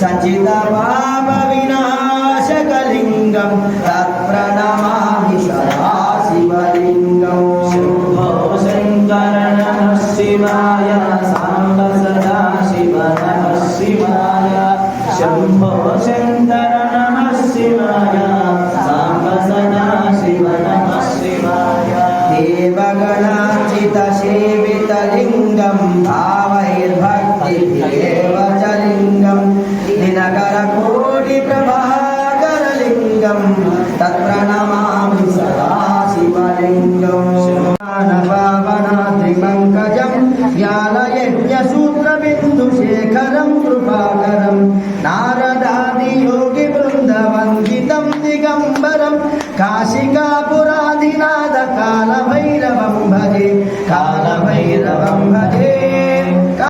सञ्चितपापविनाशकलिङ्गं तत्प्रणमामि सदा शिवलिङ्गं शम्भो शङ्कर नमः शिवाय साम्ब सदा शिव नमः शिवाय शम्भो शङ्कर